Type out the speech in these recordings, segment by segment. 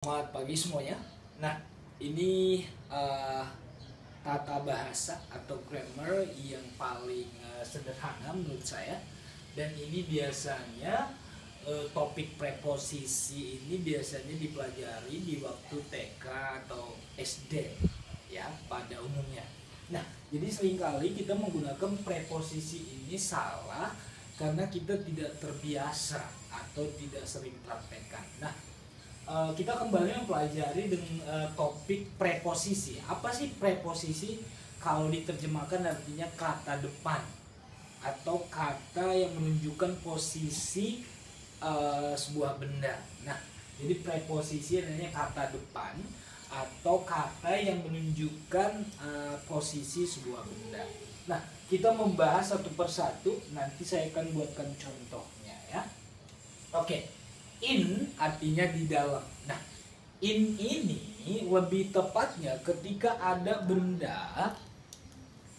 Selamat pagi semuanya. Nah, ini tata bahasa atau grammar yang paling sederhana menurut saya. Dan ini biasanya topik preposisi ini biasanya dipelajari di waktu TK atau SD ya pada umumnya. Nah, jadi seringkali kita menggunakan preposisi ini salah karena kita tidak terbiasa atau tidak sering praktekkan. Nah, kita kembali mempelajari dengan topik preposisi. Apa sih preposisi? Kalau diterjemahkan artinya kata depan atau kata yang menunjukkan posisi sebuah benda. Nah, jadi preposisi artinya kata depan atau kata yang menunjukkan posisi sebuah benda. Nah, kita membahas satu persatu. Nanti saya akan buatkan contohnya ya. Oke. In artinya di dalam. Nah, in ini lebih tepatnya ketika ada benda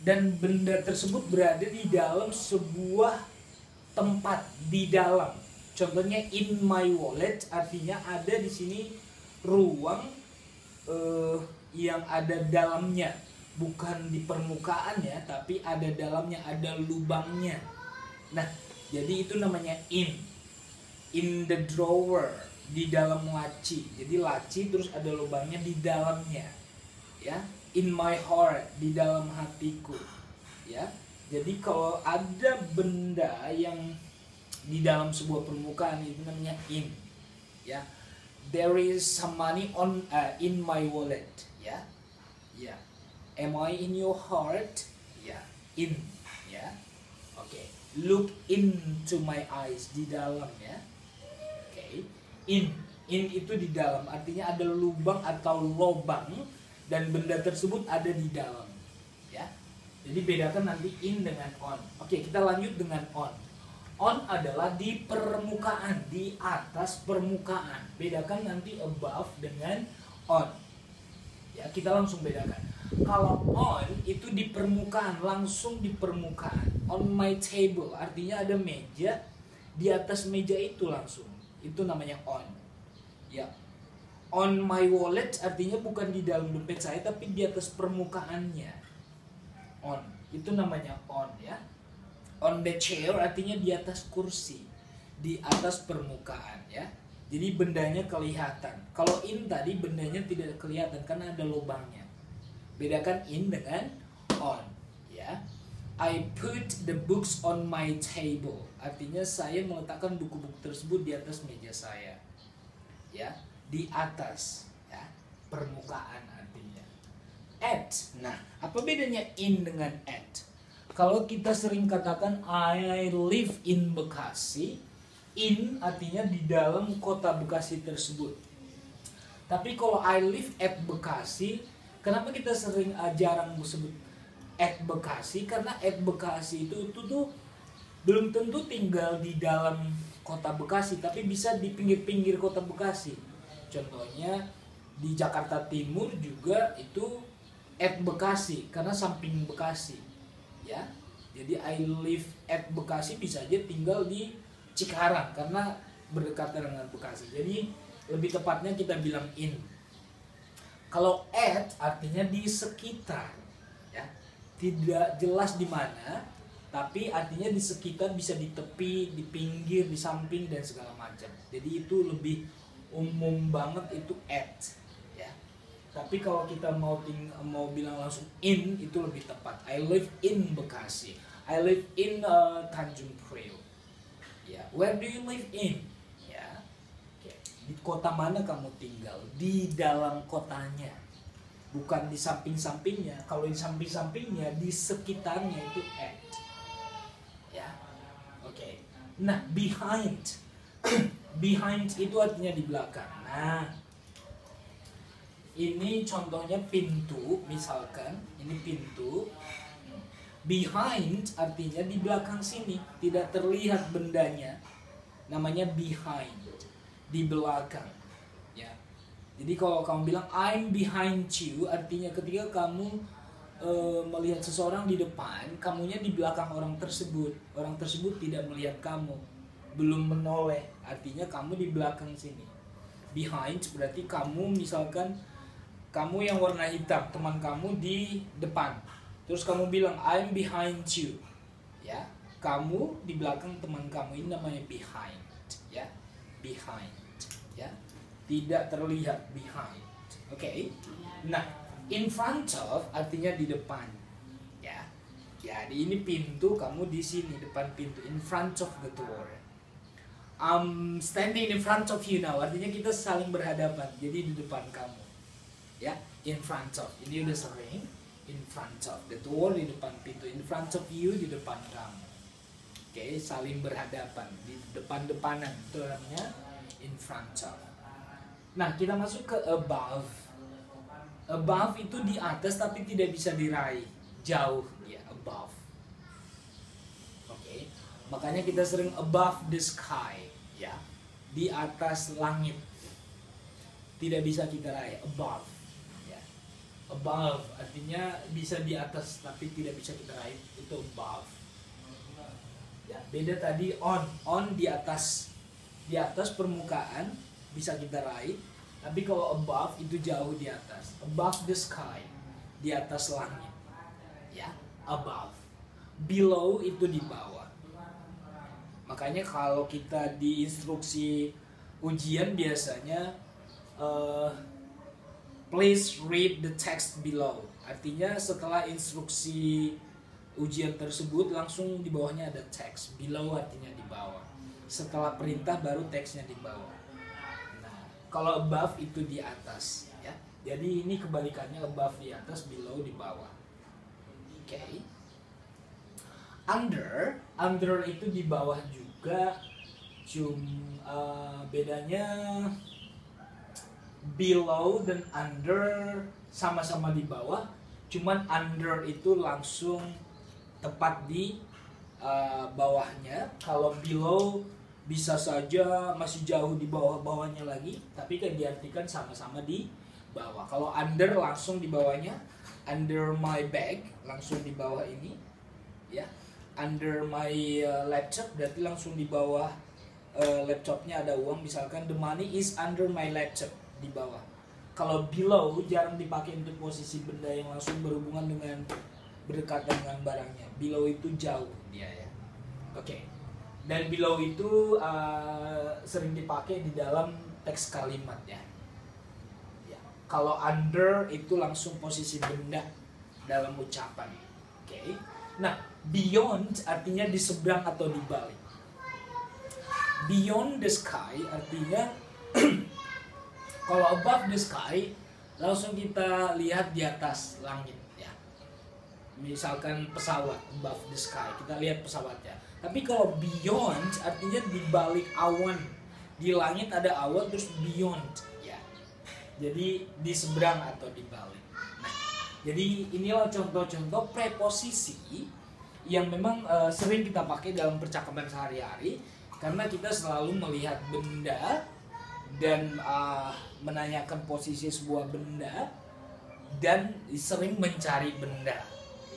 dan benda tersebut berada di dalam sebuah tempat di dalam. Contohnya in my wallet artinya ada di sini ruang yang ada dalamnya, bukan di permukaan ya, tapi ada dalamnya, ada lubangnya. Nah, jadi itu namanya in. In the drawer, di dalam laci. Jadi laci terus ada lubangnya di dalamnya. Ya, in my heart, di dalam hatiku. Ya. Jadi kalau ada benda yang di dalam sebuah permukaan itu namanya in. Ya. There is some money in my wallet, ya. Ya. Am I in your heart? Ya, in, ya. Oke. Look into my eyes, di dalam ya. In itu di dalam, artinya ada lubang atau lobang dan benda tersebut ada di dalam ya. Jadi bedakan nanti in dengan on. Oke, kita lanjut dengan on. On adalah di permukaan, di atas permukaan. Bedakan nanti above dengan on ya, kita langsung bedakan. Kalau on itu di permukaan, langsung di permukaan. On my table artinya ada meja, di atas meja itu langsung, itu namanya on ya. On my wallet artinya bukan di dalam dompet saya tapi di atas permukaannya. On itu namanya on ya. On the chair artinya di atas kursi, di atas permukaan ya. Jadi bendanya kelihatan. Kalau in tadi bendanya tidak kelihatan karena ada lubangnya. Bedakan in dengan on ya. I put the books on my table. Artinya saya meletakkan buku-buku tersebut di atas meja saya. Ya, di atas ya, permukaan artinya. At. Nah, apa bedanya in dengan at? Kalau kita sering katakan I live in Bekasi, in artinya di dalam kota Bekasi tersebut. Tapi kalau I live at Bekasi, kenapa kita sering jarang sebut at Bekasi? Karena at Bekasi itu tuh belum tentu tinggal di dalam kota Bekasi, tapi bisa di pinggir-pinggir kota Bekasi. Contohnya di Jakarta Timur juga itu at Bekasi karena samping Bekasi. Ya. Jadi I live at Bekasi bisa aja tinggal di Cikarang karena berdekatan dengan Bekasi. Jadi lebih tepatnya kita bilang in. Kalau at artinya di sekitar. Tidak jelas di mana, tapi artinya di sekitar, bisa di tepi, di pinggir, di samping dan segala macam. Jadi itu lebih umum banget itu at ya. Tapi kalau kita mau bilang langsung in itu lebih tepat. I live in Bekasi. I live in Tanjung Priok. Ya, where do you live in? Ya. Okay. Di kota mana kamu tinggal? Di dalam kotanya. Bukan di samping-sampingnya. Kalau di samping-sampingnya, di sekitarnya itu at. Ya. Oke. Nah, behind. Behind itu artinya di belakang. Nah, ini contohnya pintu, misalkan ini pintu. Behind artinya di belakang sini, tidak terlihat bendanya. Namanya behind. Di belakang. Ya. Jadi kalau kamu bilang I'm behind you, artinya ketika kamu melihat seseorang di depan, kamunya di belakang orang tersebut. Orang tersebut tidak melihat kamu, belum menoleh, artinya kamu di belakang sini. Behind berarti kamu, misalkan kamu yang warna hitam, teman kamu di depan. Terus kamu bilang I'm behind you. Ya, kamu di belakang teman kamu, ini namanya behind, ya. Behind, ya. Tidak terlihat, behind. Oke. Nah, in front of artinya di depan. Ya. Jadi ini pintu, kamu di sini depan pintu, in front of the door. I'm standing in front of you now, artinya kita saling berhadapan, jadi di depan kamu, ya. In front of, ini udah sering. In front of the door, di depan pintu. In front of you, di depan kamu. Oke, saling berhadapan, di depan-depanan, itu namanya in front of. Nah, kita masuk ke above. Above itu di atas tapi tidak bisa diraih, jauh ya, above. Oke, makanya kita sering above the sky, ya, di atas langit. Tidak bisa kita raih, above, ya. Above artinya bisa di atas tapi tidak bisa kita raih, itu above. Ya, beda tadi on di atas permukaan bisa kita raih, tapi kalau above itu jauh di atas, above the sky, di atas langit, ya, above. Below itu di bawah. Makanya kalau kita di instruksi ujian biasanya please read the text below. Artinya setelah instruksi ujian tersebut langsung di bawahnya ada teks. Below artinya di bawah. Setelah perintah baru teksnya di bawah. Nah, kalau above itu di atas, ya. Jadi ini kebalikannya, above di atas, below di bawah. Oke. Under itu di bawah juga. Bedanya below dan under sama-sama di bawah. Cuman under itu langsung tepat di bawahnya. Kalau below bisa saja masih jauh di bawahnya lagi, tapi kan diartikan sama-sama di bawah. Kalau under langsung di bawahnya, under my bag langsung di bawah ini, ya. Under my laptop berarti langsung di bawah laptopnya ada uang, misalkan the money is under my laptop, di bawah. Kalau below jarang dipakai untuk posisi benda yang langsung berhubungan dengan, berdekatan dengan barangnya. Below itu jauh dia, ya. Oke. Dan below itu sering dipakai di dalam teks kalimat, ya. Ya. Kalau under itu langsung posisi benda dalam ucapan. Oke. Nah, beyond artinya di seberang atau di balik. Beyond the sky artinya kalau above the sky langsung kita lihat di atas langit, ya. Misalkan pesawat, above the sky, kita lihat pesawatnya. Tapi kalau beyond artinya di balik awan. Di langit ada awan, terus beyond, ya. Jadi di seberang atau di balik. Nah, jadi inilah contoh-contoh preposisi yang memang sering kita pakai dalam percakapan sehari-hari, karena kita selalu melihat benda dan menanyakan posisi sebuah benda dan sering mencari benda,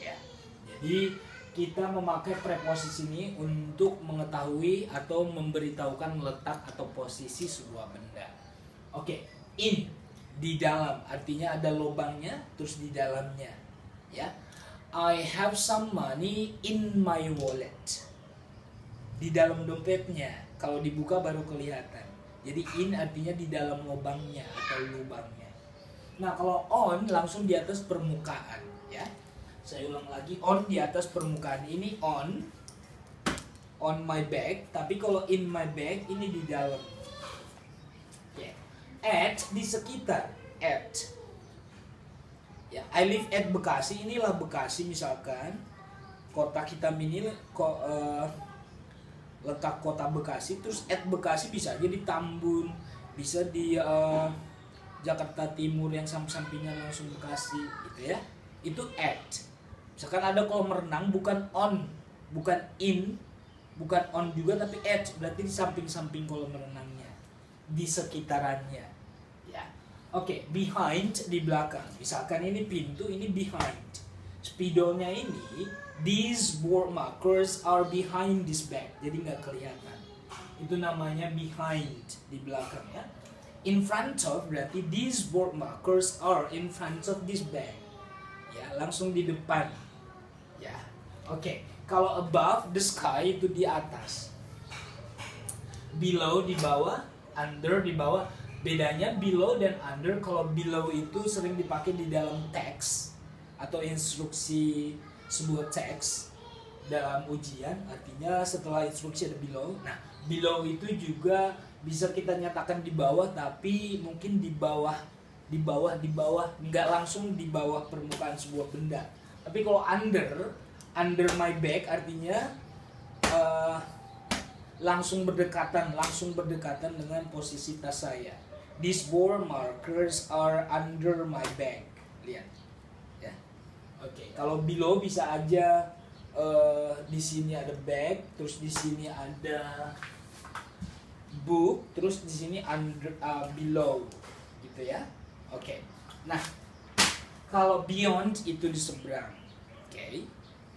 ya. Jadi kita memakai preposisi ini untuk mengetahui atau memberitahukan letak atau posisi sebuah benda. Oke, in, di dalam, artinya ada lubangnya terus di dalamnya, ya. I have some money in my wallet. Di dalam dompetnya, kalau dibuka baru kelihatan. Jadi in artinya di dalam lubangnya atau lubangnya. Nah, kalau on langsung di atas permukaan, ya. Saya ulang lagi, on di atas permukaan. Ini on my bag, tapi kalau in my bag ini di dalam. Yeah. At di sekitar, at. Ya, I live at Bekasi, inilah Bekasi misalkan. Kota kita ini letak kota Bekasi, terus at Bekasi bisa aja di Tambun, bisa di Jakarta Timur yang samping-sampingan langsung Bekasi, gitu ya. Itu at. Misalkan ada kolam renang, bukan on, bukan in, bukan on juga, tapi at, berarti di samping-samping kolam renangnya, di sekitarannya, ya. Oke, behind di belakang. Misalkan ini pintu, ini behind. Spidolnya ini, these board markers are behind this bag, jadi nggak kelihatan. Itu namanya behind, di belakang, ya. in front of berarti these word markers are in front of this bag. Ya, langsung di depan. Ya. Oke. Kalau above the sky itu di atas. Below di bawah, under di bawah. Bedanya below dan under, kalau below itu sering dipakai di dalam teks atau instruksi sebuah teks dalam ujian, artinya setelah instruksi ada below. Nah, below itu juga bisa kita nyatakan di bawah, tapi mungkin di bawah, nggak langsung di bawah permukaan sebuah benda. Tapi kalau under my bag artinya langsung berdekatan dengan posisi tas saya. These bore markers are under my bag. Lihat, ya. Oke, kalau below bisa aja di sini ada bag, terus di sini ada book, terus di sini under below, gitu ya. Oke. Nah, kalau beyond itu di seberang. Oke.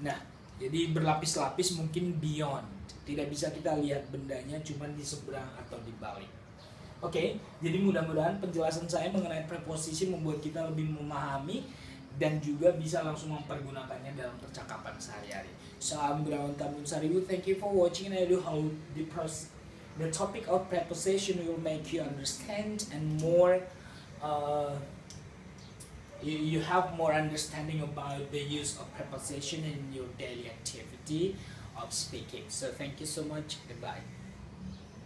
Nah, jadi berlapis-lapis mungkin beyond. Tidak bisa kita lihat bendanya, cuman di seberang atau di balik. Oke, jadi mudah-mudahan penjelasan saya mengenai preposisi membuat kita lebih memahami dan juga bisa langsung mempergunakannya dalam percakapan sehari-hari. So I'm Gunawan Tambun Saribu. Thank you for watching, and I do hope the topic of preposition will make you understand and more. You have more understanding about the use of preposition in your daily activity of speaking. So thank you so much. Goodbye.